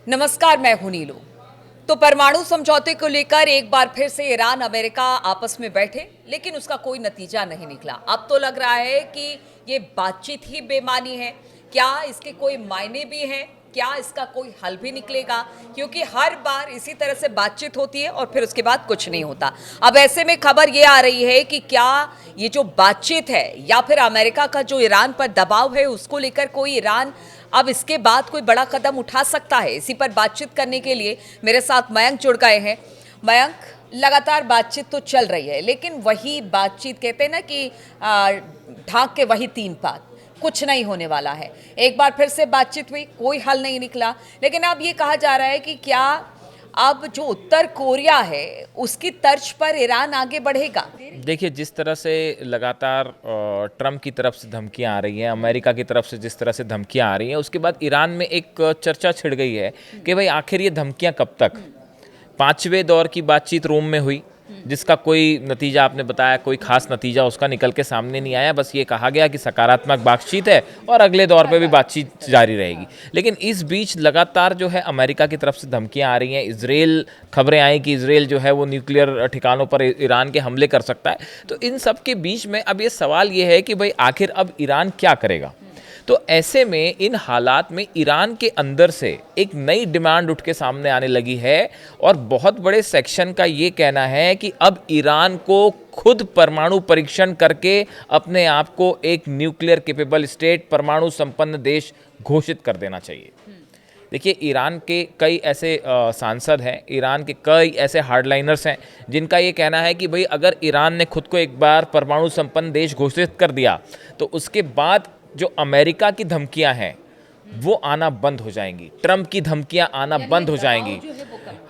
नमस्कार, मैं हूं नीलू। तो परमाणु समझौते को लेकर एक बार फिर से ईरान अमेरिका आपस में बैठे, लेकिन उसका कोई नतीजा नहीं निकला। अब तो लग रहा है कि ये बातचीत ही बेमानी है। क्या इसके कोई मायने भी हैं? क्या इसका कोई हल भी निकलेगा? क्योंकि हर बार इसी तरह से बातचीत होती है और फिर उसके बाद कुछ नहीं होता। अब ऐसे में खबर ये आ रही है कि क्या ये जो बातचीत है या फिर अमेरिका का जो ईरान पर दबाव है उसको लेकर कोई ईरान अब इसके बाद कोई बड़ा कदम उठा सकता है। इसी पर बातचीत करने के लिए मेरे साथ मयंक जुड़ गए हैं। मयंक, लगातार बातचीत तो चल रही है, लेकिन वही बातचीत कहते हैं ना कि ढांक के वही तीन पात, कुछ नहीं होने वाला है। एक बार फिर से बातचीत हुई, कोई हल नहीं निकला। लेकिन अब ये कहा जा रहा है कि क्या अब जो उत्तर कोरिया है उसकी तर्ज पर ईरान आगे बढ़ेगा? देखिए, जिस तरह से लगातार ट्रम्प की तरफ से धमकियां आ रही हैं, अमेरिका की तरफ से जिस तरह से धमकियां आ रही हैं, उसके बाद ईरान में एक चर्चा छिड़ गई है कि भाई आखिर ये धमकियां कब तक। पांचवें दौर की बातचीत रोम में हुई, जिसका कोई नतीजा, आपने बताया, कोई खास नतीजा उसका निकल के सामने नहीं आया। बस ये कहा गया कि सकारात्मक बातचीत है और अगले दौर पे भी बातचीत जारी रहेगी। लेकिन इस बीच लगातार जो है अमेरिका की तरफ से धमकियां आ रही हैं। इजराइल, खबरें आई कि इजराइल जो है वो न्यूक्लियर ठिकानों पर ईरान के हमले कर सकता है। तो इन सब के बीच में अब ये सवाल ये है कि भाई आखिर अब ईरान क्या करेगा। तो ऐसे में इन हालात में ईरान के अंदर से एक नई डिमांड उठ के सामने आने लगी है और बहुत बड़े सेक्शन का ये कहना है कि अब ईरान को खुद परमाणु परीक्षण करके अपने आप को एक न्यूक्लियर कैपेबल स्टेट, परमाणु संपन्न देश घोषित कर देना चाहिए। देखिए, ईरान के कई ऐसे सांसद हैं, ईरान के कई ऐसे हार्डलाइनर्स हैं जिनका ये कहना है कि भाई अगर ईरान ने खुद को एक बार परमाणु संपन्न देश घोषित कर दिया तो उसके बाद जो अमेरिका की धमकियां हैं वो आना बंद हो जाएंगी, ट्रंप की धमकियां आना बंद हो जाएंगी।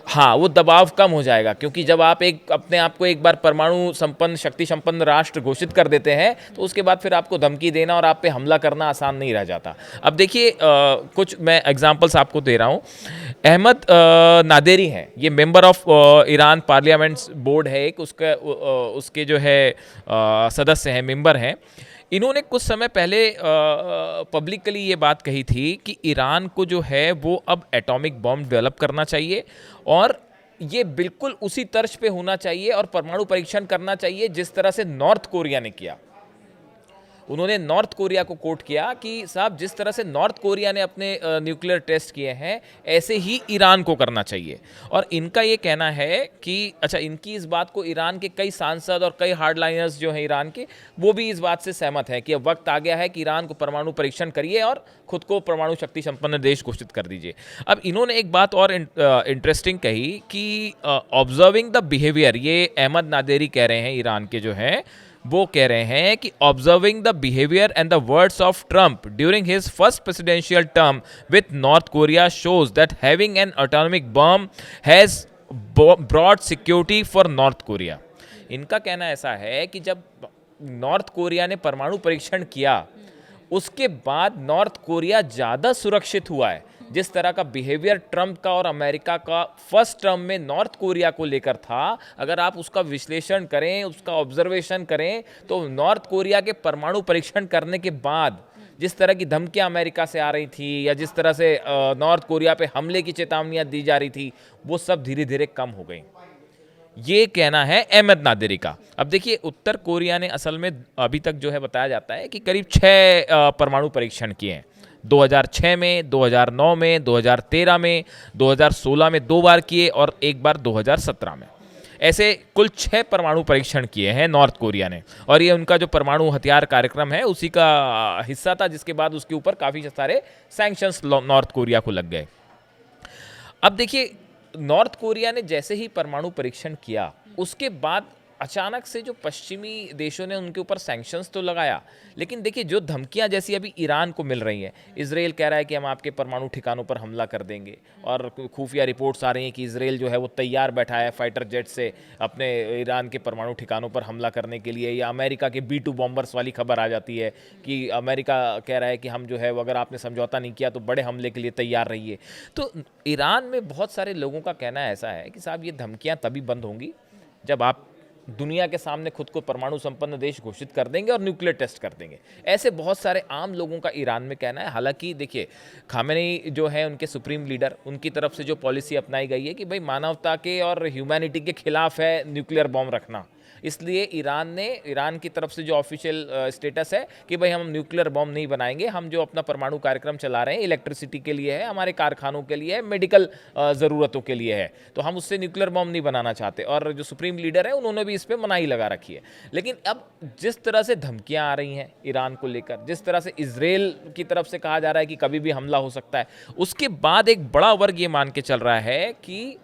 हाँ, वो दबाव कम हो जाएगा, क्योंकि जब आप एक अपने आप को एक बार परमाणु संपन्न, शक्ति संपन्न राष्ट्र घोषित कर देते हैं तो उसके बाद फिर आपको धमकी देना और आप पे हमला करना आसान नहीं रह जाता। अब देखिए, कुछ मैं एग्जांपल्स आपको दे रहा हूँ। अहमद नादेरी हैं, ये member of Iran parliament board है एक, उसके जो है सदस्य हैं, मेंबर हैं। इन्होंने कुछ समय पहले पब्लिकली ये बात कही थी कि ईरान को जो है वो अब एटॉमिक बॉम्ब डेवलप करना चाहिए और ये बिल्कुल उसी तर्ज पे होना चाहिए और परमाणु परीक्षण करना चाहिए जिस तरह से नॉर्थ कोरिया ने किया। उन्होंने नॉर्थ कोरिया को कोट किया कि साहब, जिस तरह से नॉर्थ कोरिया ने अपने न्यूक्लियर टेस्ट किए हैं ऐसे ही ईरान को करना चाहिए। और इनका ये कहना है कि अच्छा, इनकी इस बात को ईरान के कई सांसद और कई हार्डलाइनर्स जो हैं ईरान के, वो भी इस बात से सहमत हैं कि अब वक्त आ गया है कि ईरान को परमाणु परीक्षण करिए और खुद को परमाणु शक्ति संपन्न देश घोषित कर दीजिए। अब इन्होंने एक बात और इंटरेस्टिंग कही कि ऑब्जर्विंग द बिहेवियर, ये अहमद नादेरी कह रहे हैं, ईरान के जो हैं वो कह रहे हैं कि observing the behaviour and the words of Trump during his first presidential term with North Korea shows that having an atomic bomb has brought security for North Korea. इनका कहना ऐसा है कि जब नॉर्थ कोरिया ने परमाणु परीक्षण किया उसके बाद नॉर्थ कोरिया ज़्यादा सुरक्षित हुआ है। जिस तरह का बिहेवियर ट्रंप का और अमेरिका का फर्स्ट टर्म में नॉर्थ कोरिया को लेकर था, अगर आप उसका विश्लेषण करें, उसका ऑब्जर्वेशन करें, तो नॉर्थ कोरिया के परमाणु परीक्षण करने के बाद जिस तरह की धमकियां अमेरिका से आ रही थी या जिस तरह से नॉर्थ कोरिया पे हमले की चेतावनियां दी जा रही थी, वो सब धीरे धीरे कम हो गई। ये कहना है अहमद नादेरी का। अब देखिए, उत्तर कोरिया ने असल में अभी तक जो है बताया जाता है कि करीब 6 परमाणु परीक्षण किए हैं। 2006 में, 2009 में, 2013 में, 2016 में 2 बार किए और एक बार 2017 में। ऐसे कुल 6 परमाणु परीक्षण किए हैं नॉर्थ कोरिया ने, और ये उनका जो परमाणु हथियार कार्यक्रम है उसी का हिस्सा था, जिसके बाद उसके ऊपर काफ़ी सारे सैंक्शंस नॉर्थ कोरिया को लग गए। अब देखिए, नॉर्थ कोरिया ने जैसे ही परमाणु परीक्षण किया उसके बाद अचानक से जो पश्चिमी देशों ने उनके ऊपर सैंक्शंस तो लगाया, लेकिन देखिए जो धमकियां जैसी अभी ईरान को मिल रही हैं, इजराइल कह रहा है कि हम आपके परमाणु ठिकानों पर हमला कर देंगे, और खुफिया रिपोर्ट्स आ रही हैं कि इजराइल जो है वो तैयार बैठा है फाइटर जेट से अपने ईरान के परमाणु ठिकानों पर हमला करने के लिए, या अमेरिका के B-2 बॉम्बर्स वाली खबर आ जाती है कि अमेरिका कह रहा है कि हम जो है अगर आपने समझौता नहीं किया तो बड़े हमले के लिए तैयार रहिए। तो ईरान में बहुत सारे लोगों का कहना ऐसा है कि साहब, ये धमकियाँ तभी बंद होंगी जब आप दुनिया के सामने खुद को परमाणु संपन्न देश घोषित कर देंगे और न्यूक्लियर टेस्ट कर देंगे। ऐसे बहुत सारे आम लोगों का ईरान में कहना है। हालांकि देखिए, खामेनी जो है उनके सुप्रीम लीडर, उनकी तरफ से जो पॉलिसी अपनाई गई है कि भाई मानवता के और ह्यूमैनिटी के खिलाफ है न्यूक्लियर बॉम्ब रखना, इसलिए ईरान की तरफ से जो ऑफिशियल स्टेटस है कि भाई हम न्यूक्लियर बॉम्ब नहीं बनाएंगे, हम जो अपना परमाणु कार्यक्रम चला रहे हैं इलेक्ट्रिसिटी के लिए है, हमारे कारखानों के लिए है, मेडिकल ज़रूरतों के लिए है, तो हम उससे न्यूक्लियर बॉम्ब नहीं बनाना चाहते। और जो सुप्रीम लीडर है उन्होंने भी इस पर मनाही लगा रखी है। लेकिन अब जिस तरह से धमकियाँ आ रही हैं ईरान को लेकर, जिस तरह से इजराइल की तरफ से कहा जा रहा है कि कभी भी हमला हो सकता है, उसके बाद एक बड़ा वर्ग ये मान के चल रहा है कि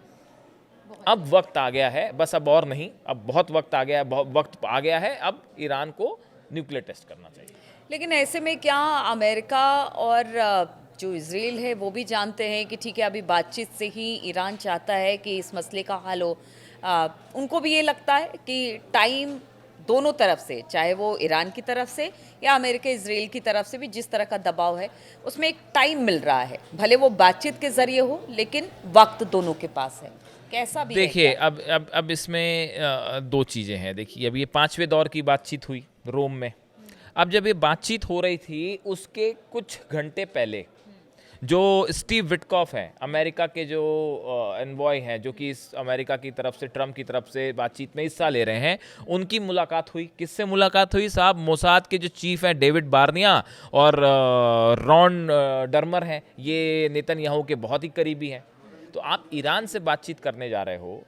अब वक्त आ गया है, बस अब और नहीं, अब बहुत वक्त आ गया है, बहुत वक्त आ गया है, अब ईरान को न्यूक्लियर टेस्ट करना चाहिए। लेकिन ऐसे में क्या अमेरिका और जो इजराइल है वो भी जानते हैं कि ठीक है, अभी बातचीत से ही ईरान चाहता है कि इस मसले का हल हो। उनको भी ये लगता है कि टाइम दोनों तरफ से, चाहे वो ईरान की तरफ से या अमेरिका इजराइल की तरफ से भी, जिस तरह का दबाव है उसमें एक टाइम मिल रहा है, भले वो बातचीत के जरिए हो, लेकिन वक्त दोनों के पास है। कैसा भी देखिए, अब इसमें दो चीज़ें हैं। देखिए, अब ये 5वें दौर की बातचीत हुई रोम में। अब जब ये बातचीत हो रही थी उसके कुछ घंटे पहले जो स्टीव विटकॉफ हैं, अमेरिका के जो एनवॉय हैं, जो कि इस अमेरिका की तरफ से, ट्रम्प की तरफ से बातचीत में हिस्सा ले रहे हैं, उनकी मुलाकात हुई। किससे मुलाकात हुई साहब? मोसाद के जो चीफ हैं डेविड बार्निया और रॉन डर्मर हैं, ये नेतन्याहू के बहुत ही करीबी हैं। तो आप ईरान से बातचीत करने जा रहे हो,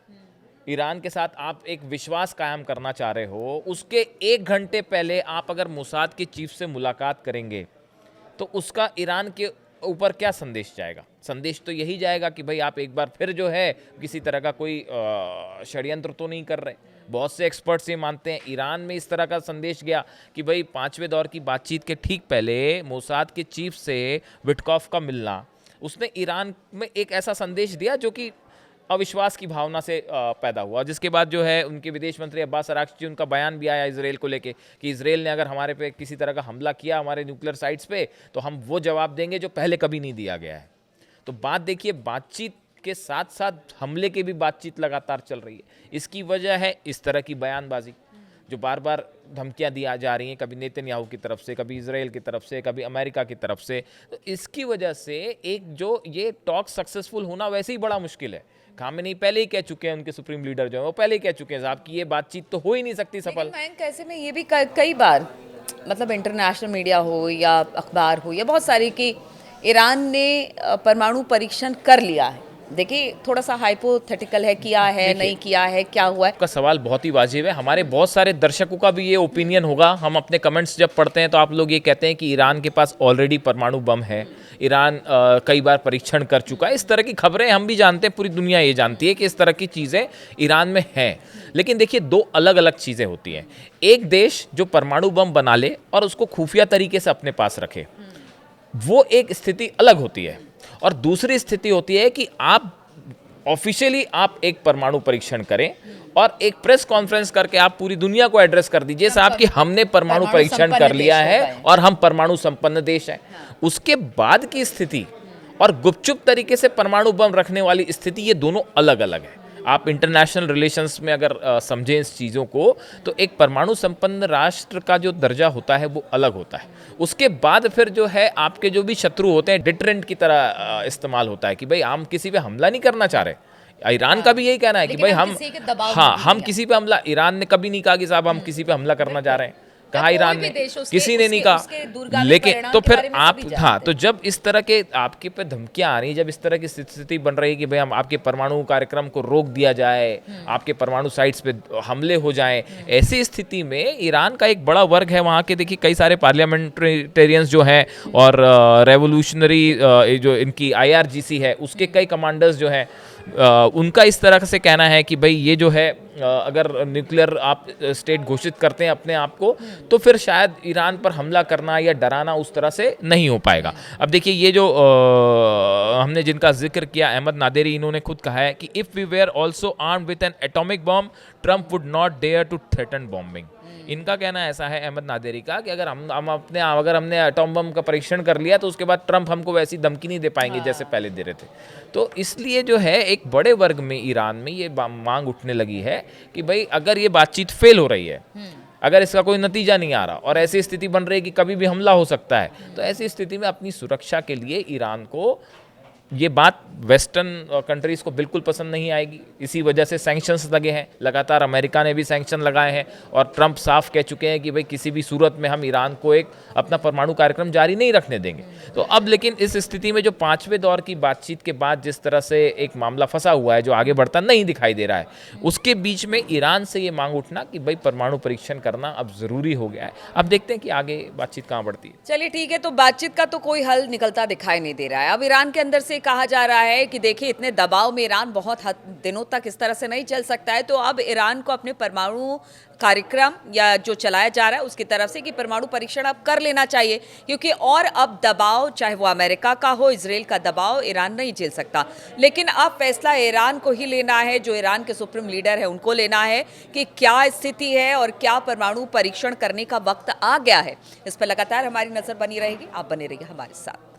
ईरान के साथ आप एक विश्वास कायम करना चाह रहे हो, उसके 1 घंटे पहले आप अगर मोसाद के चीफ से मुलाकात करेंगे तो उसका ईरान के ऊपर क्या संदेश जाएगा? संदेश तो यही जाएगा कि भाई आप एक बार फिर जो है किसी तरह का कोई षड्यंत्र तो नहीं कर रहे। बहुत से एक्सपर्ट्स ये मानते हैं। ईरान में इस तरह का संदेश गया कि भाई 5वें दौर की बातचीत के ठीक पहले मोसाद के चीफ से विटकॉफ का मिलना, उसने ईरान में एक ऐसा संदेश दिया जो कि अविश्वास की भावना से पैदा हुआ। जिसके बाद जो है उनके विदेश मंत्री अब्बास अराक्ची, उनका बयान भी आया इजराइल को लेके कि इजराइल ने अगर हमारे पे किसी तरह का हमला किया, हमारे न्यूक्लियर साइट्स पे, तो हम वो जवाब देंगे जो पहले कभी नहीं दिया गया है। तो बात देखिए, बातचीत के साथ साथ हमले की भी बातचीत लगातार चल रही है। इसकी वजह है इस तरह की बयानबाजी जो बार बार धमकियां दी जा रही हैं, कभी नेतन्याहू की तरफ से, कभी इजराइल की तरफ से, कभी अमेरिका की तरफ से। तो इसकी वजह से एक जो ये टॉक सक्सेसफुल होना वैसे ही बड़ा मुश्किल है। खामेनी पहले ही कह चुके हैं, उनके सुप्रीम लीडर जो है वो पहले ही कह चुके हैं साहब कि ये बातचीत तो हो ही नहीं सकती सफल। मयंक, ऐसे में ये भी कई बार, मतलब इंटरनेशनल मीडिया हो या अखबार हो या बहुत सारी, कि ईरान ने परमाणु परीक्षण कर लिया है। देखिए, थोड़ा सा हाइपोथेटिकल है, किया है नहीं किया है, क्या हुआ है। आपका सवाल बहुत ही वाजिब है। हमारे बहुत सारे दर्शकों का भी ये ओपिनियन होगा। हम अपने कमेंट्स जब पढ़ते हैं तो आप लोग ये कहते हैं कि ईरान के पास ऑलरेडी परमाणु बम है, ईरान कई बार परीक्षण कर चुका है। इस तरह की खबरें हम भी जानते हैं, पूरी दुनिया ये जानती है कि इस तरह की चीज़ें ईरान में हैं। लेकिन देखिए, दो अलग अलग चीज़ें होती हैं। एक देश जो परमाणु बम बना ले और उसको खुफिया तरीके से अपने पास रखे, वो एक स्थिति अलग होती है। और दूसरी स्थिति होती है कि आप ऑफिशियली आप एक परमाणु परीक्षण करें और एक प्रेस कॉन्फ्रेंस करके आप पूरी दुनिया को एड्रेस कर दीजिए साहब कि हमने परमाणु परीक्षण कर लिया है और हम परमाणु संपन्न देश हैं। उसके बाद की स्थिति और गुपचुप तरीके से परमाणु बम रखने वाली स्थिति, ये दोनों अलग अलग है। आप इंटरनेशनल रिलेशंस में अगर समझें इस चीज़ों को, तो एक परमाणु संपन्न राष्ट्र का जो दर्जा होता है वो अलग होता है। उसके बाद फिर जो है आपके जो भी शत्रु होते हैं, डिटरेंट की तरह इस्तेमाल होता है कि भाई हम किसी पे हमला नहीं करना चाह रहे। ईरान का भी यही कहना है कि भाई हम किसी पे हमला, ईरान ने कभी नहीं कहा कि साहब हम किसी पे हमला करना चाह रहे हैं। कहा ईरान ने, किसी ने नहीं कहा। लेकिन तो फिर आप, हाँ, तो जब इस तरह के आपके पे धमकियां आ रही हैं, जब इस तरह की स्थिति बन रही है कि भाई हम आपके परमाणु कार्यक्रम को रोक दिया जाए, आपके परमाणु साइट्स पे हमले हो जाएं, ऐसी स्थिति में ईरान का एक बड़ा वर्ग है वहाँ के, देखिए कई सारे पार्लियामेंटेरियंस जो हैं और रेवोल्यूशनरी जो इनकी IRGC है उसके कई कमांडर्स जो हैं, उनका इस तरह से कहना है कि भाई ये जो है अगर न्यूक्लियर आप स्टेट घोषित करते हैं अपने आप को, तो फिर शायद ईरान पर हमला करना या डराना उस तरह से नहीं हो पाएगा। अब देखिए, ये जो हमने जिनका जिक्र किया, अहमद नादेरी, इन्होंने खुद कहा है कि if we were also armed with an atomic bomb, Trump would not dare to threaten bombing. इनका कहना ऐसा है, अहमद नादेरी का, कि अगर अगर हमने एटॉम बम का परीक्षण कर लिया तो उसके बाद ट्रंप हमको वैसी धमकी नहीं दे पाएंगे जैसे पहले दे रहे थे। तो इसलिए जो है एक बड़े वर्ग में ईरान में ये मांग उठने लगी है कि भाई अगर ये बातचीत फेल हो रही है, अगर इसका कोई नतीजा नहीं आ रहा और ऐसी स्थिति बन रही है कि कभी भी हमला हो सकता है, तो ऐसी स्थिति में अपनी सुरक्षा के लिए ईरान को ये बात वेस्टर्न कंट्रीज़ को बिल्कुल पसंद नहीं आएगी। इसी वजह से सैंक्शंस लगे हैं, लगातार अमेरिका ने भी सैंक्शन लगाए हैं और ट्रंप साफ कह चुके हैं कि भाई किसी भी सूरत में हम ईरान को एक अपना परमाणु कार्यक्रम जारी नहीं रखने देंगे। तो अब लेकिन इस स्थिति में जो 5वें दौर की बातचीत के बाद जिस तरह से एक मामला फंसा हुआ है जो आगे बढ़ता नहीं दिखाई दे रहा है, उसके बीच में ईरान से ये मांग उठना कि भाई परमाणु परीक्षण करना अब ज़रूरी हो गया है। अब देखते हैं कि आगे बातचीत कहाँ बढ़ती है। चलिए ठीक है, तो बातचीत का तो कोई हल निकलता दिखाई नहीं दे रहा है। अब ईरान के अंदर से कहा जा रहा है कि देखिए इतने दबाव में ईरान बहुत दिनों तक इस तरह से नहीं चल सकता है, तो अब ईरान को अपने परमाणु कार्यक्रम या जो चलाया जा रहा है उसकी तरफ से कि परमाणु परीक्षण अब कर लेना चाहिए, क्योंकि और अब दबाव चाहे वो अमेरिका का हो, इजराइल का दबाव ईरान नहीं झेल सकता। लेकिन अब फैसला ईरान को ही लेना है, जो ईरान के सुप्रीम लीडर है उनको लेना है कि क्या स्थिति है और क्या परमाणु परीक्षण करने का वक्त आ गया है। इस पर लगातार हमारी नजर बनी रहेगी, आप बने रहिए हमारे साथ।